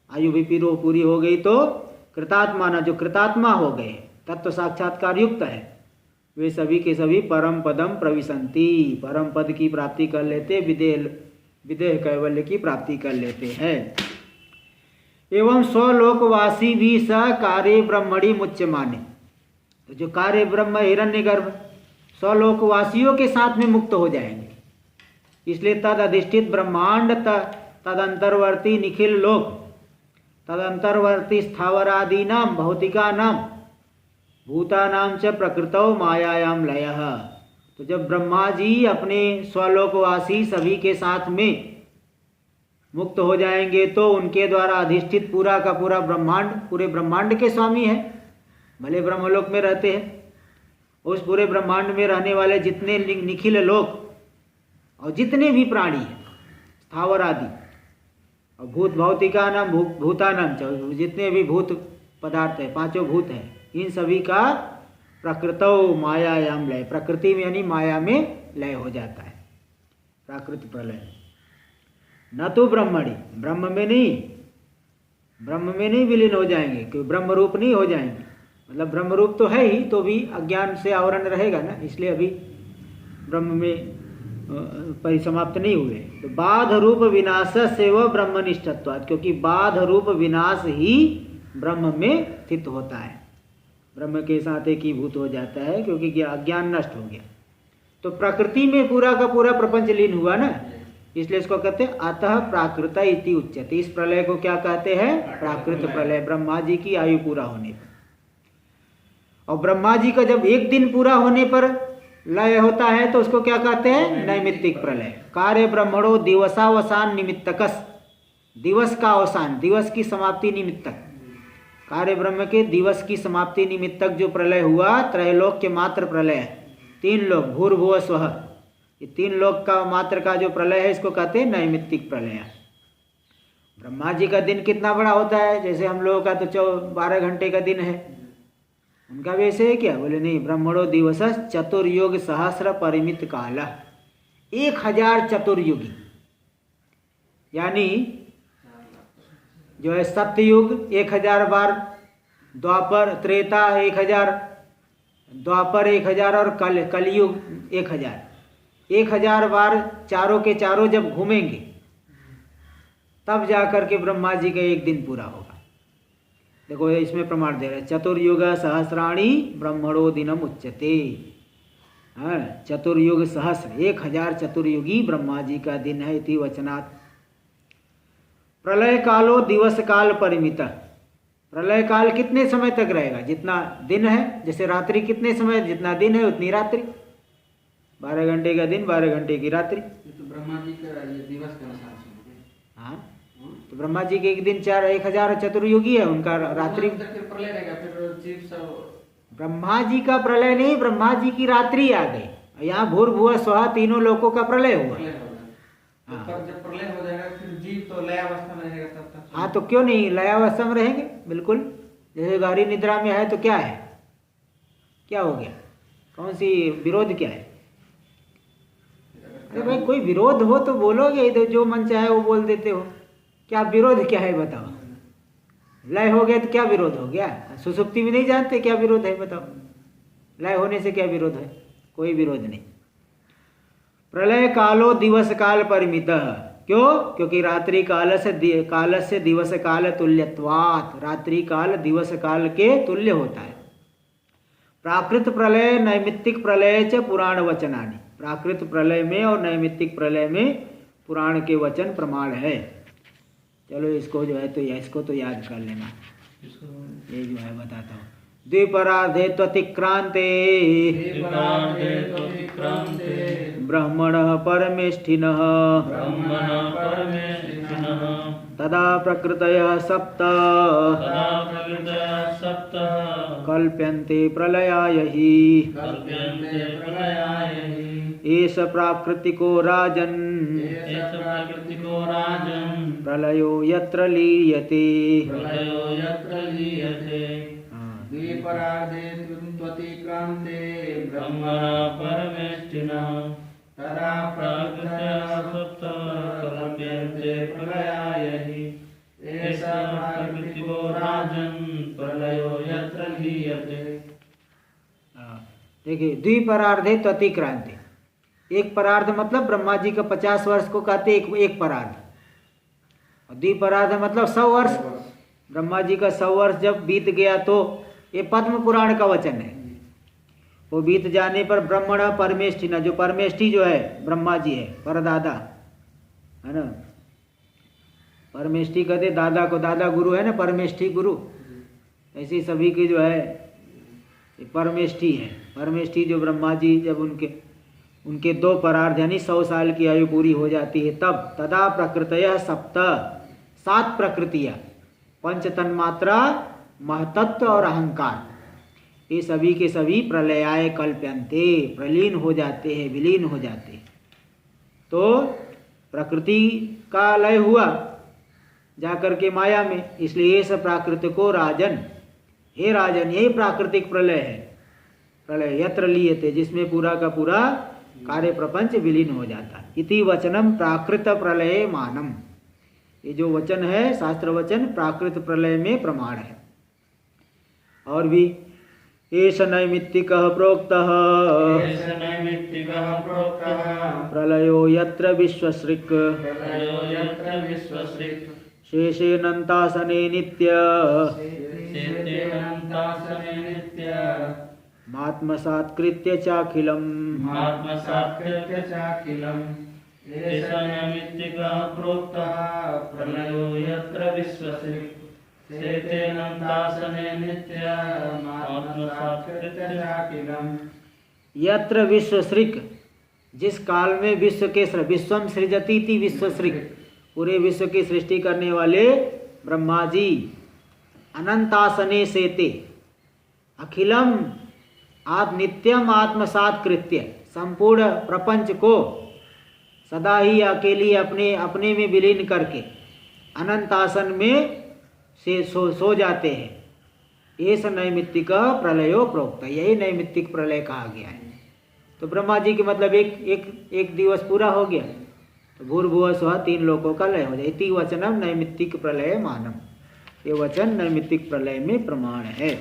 आयु भी पूरी हो गई तो कृतात्माना, जो कृतात्मा हो गए, तत्व साक्षात्कार युक्त है, वे सभी के सभी परम पदम प्रविशन्ति, परम पद की प्राप्ति कर लेते, विदेह कैवल्य की प्राप्ति कर लेते हैं। एवं स्वलोकवासी भी स कार्य ब्रह्मणि मुच्यमाने। तो जो कार्य ब्रह्म हिरण्यगर्भ स्वलोकवासियों के साथ में मुक्त हो जाएंगे, इसलिए तद अधिष्ठित ब्रह्मांड तदंतर्वर्ती निखिल लोक तदंतर्वर्ती स्थावरादि नाम भौतिका नाम भूता नाम च प्रकृतौ मायायाम लयः। तो जब ब्रह्मा जी अपने स्वलोकवासी सभी के साथ में मुक्त हो जाएंगे तो उनके द्वारा अधिष्ठित पूरा का पूरा ब्रह्मांड, पूरे ब्रह्मांड के स्वामी है, भले ब्रह्मलोक में रहते हैं, उस पूरे ब्रह्मांड में रहने वाले जितने निखिल लोक और जितने भी प्राणी हैं स्थावर आदि और भूत भौतिका नाम भूता नाम, जितने भी भूत पदार्थ है, पांचों भूत हैं, इन सभी का प्रकृतौ मायायाम लय, प्रकृति में यानी माया में लय हो जाता है, प्राकृत प्रलय। न तो ब्रह्मणि, ब्रह्म में नहीं, ब्रह्म में नहीं विलीन हो जाएंगे, क्योंकि ब्रह्म रूप नहीं हो जाएंगे, मतलब ब्रह्म रूप तो है ही, तो भी अज्ञान से आवरण रहेगा ना, इसलिए अभी ब्रह्म में परिसमाप्त नहीं हुए। तो बाध रूप विनाश से वह ब्रह्मनिष्ठत्वात्, क्योंकि बाध रूप विनाश ही ब्रह्म में स्थित होता है, ब्रह्म के साथ एकीभूत हो जाता है, क्योंकि अज्ञान नष्ट हो गया। तो प्रकृति में पूरा का पूरा प्रपंच लीन हुआ ना, इसलिए इसको कहते हैं अतः प्राकृत इति उच्यते। इस प्रलय को क्या कहते हैं? प्राकृत प्रलय, ब्रह्मा जी की आयु पूरा होने पर। और ब्रह्मा जी का जब एक दिन पूरा होने पर लय होता है तो उसको क्या कहते हैं? नैमित्तिक प्रलय। कार्य ब्रह्मणो दिवसावसान निमित्तकस, दिवस का अवसान, दिवस की समाप्ति निमित्तक, कार्य ब्रह्म के दिवस की समाप्ति निमित्तक जो प्रलय हुआ, त्रैलोक के मात्र प्रलय है, तीन लोक भूर्भुवः स्वः, ये तीन लोक का मात्र का जो प्रलय है इसको कहते हैं नैमित्तिक प्रलय। ब्रह्मा जी का दिन कितना बड़ा होता है, जैसे हम लोगों का तो 12 घंटे का दिन है, उनका वैसे है क्या? बोले नहीं, ब्रह्मणो दिवस चतुर्युग सहस्र परिमित काल, 1000 चतुर्युगी, यानी जो है सत्ययुग 1000 बार, द्वापर त्रेता 1000, द्वापर 1000 और कलयुग 1000, 1000 बार चारों के चारों जब घूमेंगे तब जाकर के ब्रह्मा जी का एक दिन पूरा होगा। देखो इसमें प्रमाण दे रहे हैं, चतुर्युग सहस्राणी ब्रह्मणो दिनम उच्यते। हाँ, चतुर्युग सहस्र, 1000 चतुर्युगी ब्रह्मा जी का दिन है, इति वचनात्। प्रलय कालो दिवस काल परिमित, प्रलय काल कितने समय तक रहेगा? जितना दिन है, जैसे रात्रि कितने समय, जितना दिन है उतनी रात्रि, 12 घंटे का दिन 12 घंटे की रात्रि। तो ब्रह्मा जी का ये दिवस के अनुसार से, हाँ, तो ब्रह्मा जी के एक दिन 1000 चतुर्युगी है, उनका रात्रि। फिर प्रलय रहेगा, फिर जीव सब। ब्रह्मा जी का प्रलय नहीं, ब्रह्मा जी की रात्रि आ गई, यहाँ भूर्भुवः स्वः तीनों लोकों का प्रलय हुआ। हाँ। तो जब प्रलय हो जाएगा फिर जीव तो लयावस्था में रहेगा तब तक। हाँ, तो क्यों नहीं, लयावस्था में रहेंगे बिल्कुल। जैसे गहरी निद्रा में है तो क्या है, क्या हो गया, कौन सी विरोध क्या है? अरे भाई कोई विरोध हो तो बोलोगे, इधर जो मन चाहे वो बोल देते हो, क्या विरोध क्या है बताओ? लय हो गया तो क्या विरोध हो गया? सुसुप्ति में नहीं जानते क्या विरोध है बताओ? लय होने से क्या विरोध है? कोई विरोध नहीं। प्रलय कालो दिवस काल परिमित, क्यों? क्योंकि रात्रि काल से दिवस काल तुल्यत्वात्, रात्रि काल दिवस काल के तुल्य होता है। प्राकृत प्रलय नैमित्तिक प्रलय च पुराण वचनानि, प्राकृत प्रलय में और नैमित्तिक प्रलय में पुराण के वचन प्रमाण है। चलो इसको जो है तो इसको तो याद कर लेना, ये जो है बताता हूँ। द्विपरार्धे त्वतिक्रांते ब्रह्मणः परमेष्ठिनः तदा प्रकृतयः सप्त कल्प्यन्ते प्रलयाय हि। एष प्राकृतिको राजन् प्रलयो यत्र लीयते। द्विपरार्धे त्वतिक्रान्ते ब्रह्मणः परमेष्ठिनः तदा प्रकृतयः सप्त कल्प्यन्ते प्रलयाय हि। एषः प्राकृतिको राजन् प्रलयो यत्र लीयते। देखिए, द्विपरार्धे त्वतिक्रांते, एक परार्ध मतलब ब्रह्मा जी का 50 वर्ष को कहते एक परार्ध, और द्विपरार्ध मतलब 100 वर्ष, ब्रह्मा जी का 100 वर्ष जब बीत गया तो ये पद्म पुराण का वचन है। वो बीत जाने पर ब्रह्मण परमेष्ठिना, जो परमेष्ठी जो है ब्रह्मा जी है, परदादा है ना। परमेष्ठी कहते दादा को, दादा गुरु है ना, परमेष्ठी गुरु। ऐसे सभी के जो है ये परमेष्ठी है। परमेष्ठी जो ब्रह्मा जी जब उनके 2 परार्ध यानी 100 साल की आयु पूरी हो जाती है तब तदा प्रकृतयः सप्त, 7 प्रकृतियाँ, पंच तन्मात्रा, महतत्व और अहंकार, ये सभी के सभी प्रलयाय कल्प्यन्ते, प्रलीन हो जाते हैं, विलीन हो जाते हैं। तो प्रकृति का लय हुआ जाकर के माया में, इसलिए ये सब प्राकृतिको राजन, हे राजन यही प्राकृतिक प्रलय है। प्रलय यत्र लीयते, जिसमें पूरा का पूरा कार्य प्रपंच विलीन हो जाता है। इति वचनम प्राकृत प्रलय मानम, ये जो वचन है शास्त्र वचन प्राकृत प्रलय में प्रमाण है। और भी एष नैमित्तिकः प्रोक्तः प्रलयो यत्र विश्वसृक् शेषेऽनन्तासने नित्य मात्मसात्कृत्य चाखिलम्। यत्र विश्वसृक्, जिस काल में विश्व के विश्वम सृजति इति विश्वसृक्, पूरे विश्व की सृष्टि करने वाले ब्रह्मा जी अनंतासने सेते अखिलम आप नित्यम आत्मसात कृत्य, संपूर्ण प्रपंच को सदा ही अकेली अपने में विलीन करके अनंत आसन में से सो जाते हैं। ये स नैमित्तिक प्रलयो प्रोक्त, यही नैमित्तिक प्रलय कहा गया है। तो ब्रह्मा जी के मतलब एक दिवस पूरा हो गया तो भूर्भुवः स्वः 3 लोकों का लय हो जाए। इति वचनम नैमित्तिक प्रलय मानम, ये वचन नैमित्तिक प्रलय में प्रमाण है।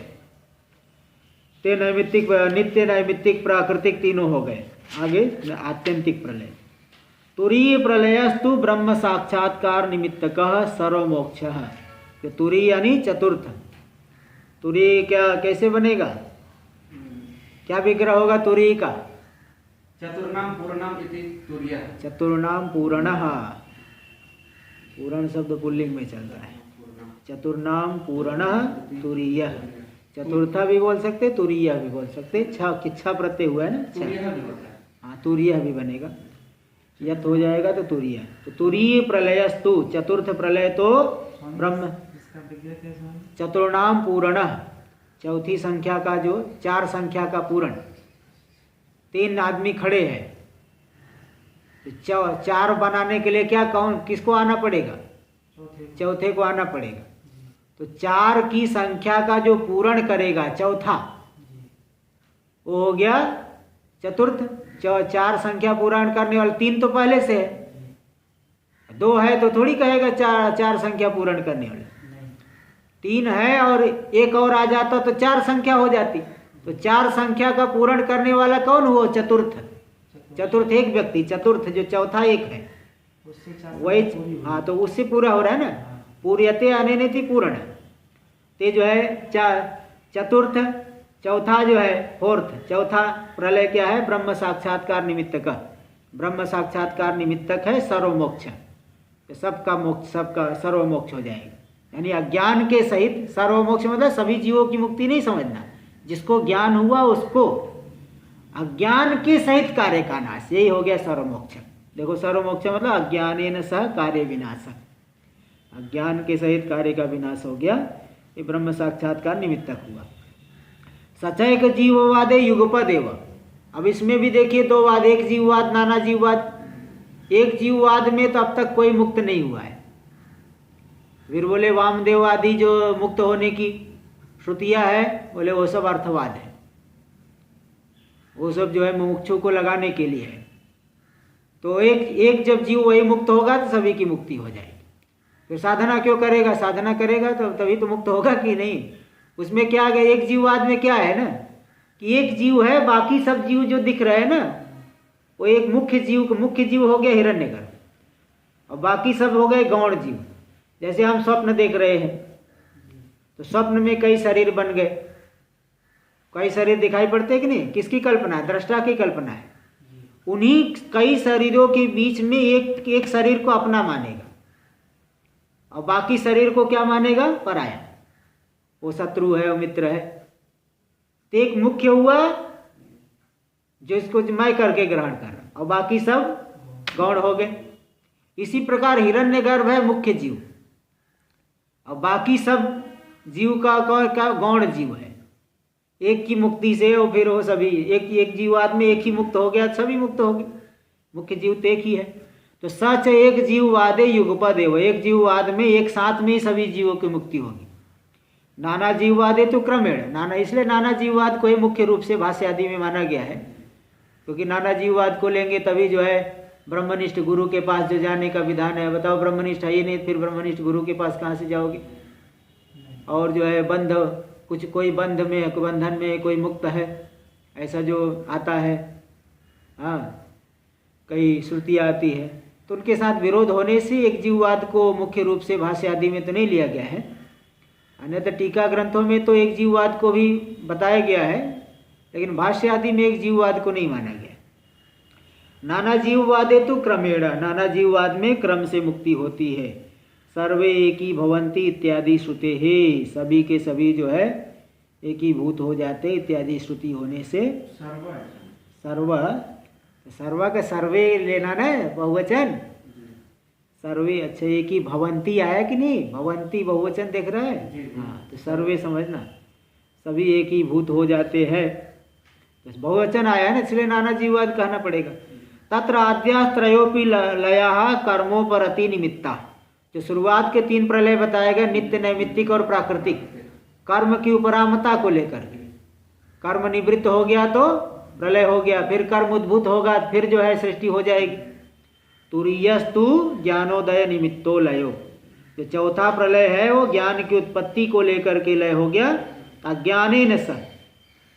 ते नैमित्तिक, नित्य, नैमित्तिक, प्राकृतिक तीनों हो गए। आगे आत्यंतिक प्रलय। तुरीय प्रलयस्तु ब्रह्म साक्षात्कार निमित्तकः सर्वमोक्षः। तो तुरीय यानी चतुर्थ। तुरीय क्या कैसे बनेगा, क्या विग्रह होगा तुरीय का? चतुर्नाम पूर्णम इति तुरीयः। चतुर्नाम पूर्णः, पूर्ण शब्द पुल्लिंग में चल रहा है। चतुर्नाम पूर्णः तुरीयः, चतुर्था भी बोल सकते, तुरीय भी बोल सकते। छा प्रत्यय हुआ है ना, हाँ तुरीय भी बनेगा, यत हो जाएगा तो तुरीय। तो तुरीय प्रलयस्तु, चतुर्थ प्रलय तो ब्रह्म। चतुर्नाम पूर्ण, चौथी संख्या का जो 4 संख्या का पूर्ण, 3 आदमी खड़े हैं तो 4 बनाने के लिए क्या किसको आना पड़ेगा? चौथे को आना पड़ेगा। तो 4 की संख्या का जो पूर्ण करेगा चौथा, वो हो गया चतुर्थ। 4 संख्या पूर्ण करने वाले 3 तो पहले से है, 2 है तो थोड़ी कहेगा 4 संख्या पूर्ण करने वाले। 3 है और 1 और आ जाता तो 4 संख्या हो जाती। तो 4 संख्या का पूर्ण करने वाला कौन हुआ? चतुर्थ। चतुर्थ एक व्यक्ति, चतुर्थ जो चौथा एक है वही, हाँ तो उससे पूरा हो रहा है ना। पूर्यते अनेन इति पूर्ण, ते जो है चतुर्थ, चौथा जो है फोर्थ, चौथा प्रलय क्या है? ब्रह्म साक्षात्कार निमित्तक। ब्रह्म साक्षात्कार निमित्तक है सर्वमोक्ष, तो सबका मोक्ष, सबका सर्वमोक्ष हो जाएगा। यानी अज्ञान के सहित सर्वमोक्ष मतलब सभी जीवों की मुक्ति नहीं समझना, जिसको ज्ञान हुआ उसको अज्ञान के सहित कार्य का नाश, यही हो गया सर्वमोक्ष। देखो सर्वमोक्ष मतलब अज्ञानेन सह कार्य विनाश, अज्ञान के सहित कार्य का विनाश हो गया, ये ब्रह्म साक्षात्कार निमित्तक हुआ। सचैक जीववादे युगपद एव। अब इसमें भी देखिए 2 वाद, एक जीववाद नाना जीववाद। एक जीववाद में तो अब तक कोई मुक्त नहीं हुआ है। फिर बोले वामदेव आदि जो मुक्त होने की श्रुतियाँ है, बोले वो सब अर्थवाद है, वो सब जो है मुमुक्षु को लगाने के लिए है। तो एक जब जीव वही मुक्त होगा तो सभी की मुक्ति हो जाएगी। फिर साधना क्यों करेगा? साधना करेगा तो तभी तो मुक्त होगा कि नहीं। उसमें क्या आ गया, एक जीववाद में क्या है ना कि एक जीव है, बाकी सब जीव जो दिख रहे हैं ना वो एक मुख्य जीव हो गया हिरण्यगर्भ, और बाकी सब हो गए गौण जीव। जैसे हम स्वप्न देख रहे हैं तो स्वप्न में कई शरीर बन गए, कई शरीर दिखाई पड़ते कि नहीं? किसकी कल्पना है? दृष्टा की कल्पना है। उन्हीं कई शरीरों के बीच में एक शरीर को अपना मानेगा और बाकी शरीर को क्या मानेगा? पराया। वो शत्रु है, वो मित्र है। तो एक मुख्य हुआ जो इसको मैं करके ग्रहण कर रहा, और बाकी सब गौण हो गए। इसी प्रकार हिरण्यगर्भ है मुख्य जीव, और बाकी सब जीव का गौण जीव है। एक की मुक्ति से और फिर वो सभी एक जीवाद में एक ही मुक्त हो गया, सभी मुक्त हो गए। मुख्य जीव तो एक ही है। तो सच एक जीववादे युगपद है, एक जीववाद में एक साथ में ही सभी जीवों की मुक्ति होगी। नाना जीववादे तो क्रमेण, नाना इसलिए नाना जीववाद को ही मुख्य रूप से भाष्य आदि में माना गया है, क्योंकि नाना जीववाद को लेंगे तभी जो है ब्रह्मनिष्ठ गुरु के पास जो जाने का विधान है। बताओ ब्रह्मनिष्ठ है ही नहीं, फिर ब्रह्मनिष्ठ गुरु के पास कहाँ से जाओगे? और जो है बंध, कुछ कोई बंध में, बंधन में कोई मुक्त है, ऐसा जो आता है, हाँ कई श्रुतियाँ आती है, तो उनके साथ विरोध होने से एक जीववाद को मुख्य रूप से भाष्य आदि में तो नहीं लिया गया है। अन्यथा टीका ग्रंथों में तो एक जीववाद को भी बताया गया है, लेकिन भाष्य आदि में एक जीववाद को नहीं माना गया। नाना जीववादे तो क्रमेण, नाना जीववाद में क्रम से मुक्ति होती है। सर्वे एकी भवंती इत्यादि श्रुते है, सभी के सभी जो है एकीभूत हो जाते इत्यादि श्रुति होने से। सर्व का सर्वे लेना ना बहुवचन, सर्वे। अच्छा एक ही भवंती आया कि नहीं? भवंती बहुवचन देख रहा है, हाँ तो सर्वे समझना, सभी एक ही भूत हो जाते हैं। तो बहुवचन आया है ना, इसलिए नाना जीववाद कहना पड़ेगा। तत्र आद्या त्रयोपि लया कर्मोपरति निमित्ता, जो शुरुआत के 3 प्रलय बताए गए, नित्य, नैमित्तिक और प्राकृतिक, कर्म की उपरामता को लेकर के। कर्म निवृत्त हो गया तो प्रलय हो गया, फिर कर्म उद्भूत होगा, फिर जो है सृष्टि हो जाएगी। तुरीयस्तु ज्ञानोदय निमित्तो लयो, जो चौथा प्रलय है वो ज्ञान की उत्पत्ति को लेकर के लय हो गया। अज्ञाने न सह,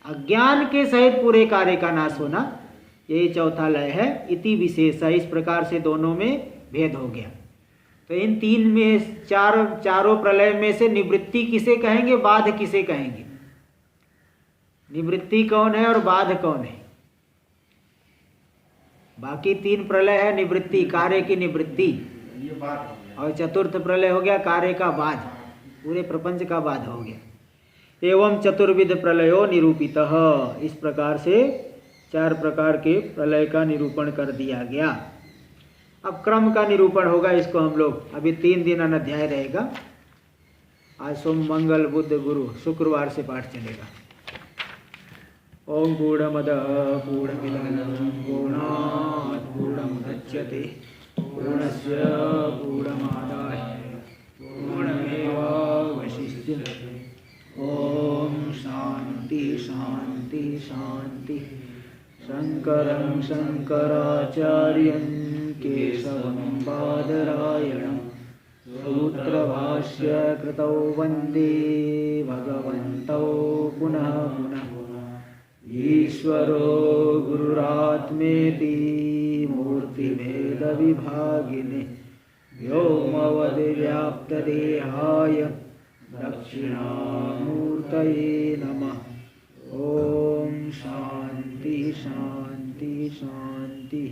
अज्ञान के सहित पूरे कार्य का नाश होना, यही चौथा लय है। इति विशेष, इस प्रकार से दोनों में भेद हो गया। तो इन 3 में चारों प्रलय में से निवृत्ति किसे कहेंगे, बाध किसे कहेंगे? निवृत्ति कौन है और बाध कौन है? बाकी 3 प्रलय है निवृत्ति, कार्य की निवृत्ति, और चतुर्थ प्रलय हो गया कार्य का बाध, पूरे प्रपंच का बाध हो गया। एवं चतुर्विध प्रलयो निरूपितः, इस प्रकार से 4 प्रकार के प्रलय का निरूपण कर दिया गया। अब क्रम का निरूपण होगा, इसको हम लोग अभी 3 दिन अध्याय रहेगा। आज सोम, मंगल, बुध, गुरु, शुक्रवार से पाठ चलेगा। ओम पूर्णमदः पूर्णमिदं पूर्णात् पूर्णमुदच्यते पूर्णस्य पूर्णमादाय पूर्णमेवावशिष्यते। ओम शांति शांति शांति। शंकरं शंकराचार्यं केशवं बादरायणं सूत्रभाष्य कृतौ वन्दे भगवन्तौ पुनः पुनः। ईश्वरो गुरुरात्मेति मूर्तिभेदविभागिने व्योमवद्व्याप्तदेहाय दक्षिणामूर्तये नमः। ओम शांति शांति शांति।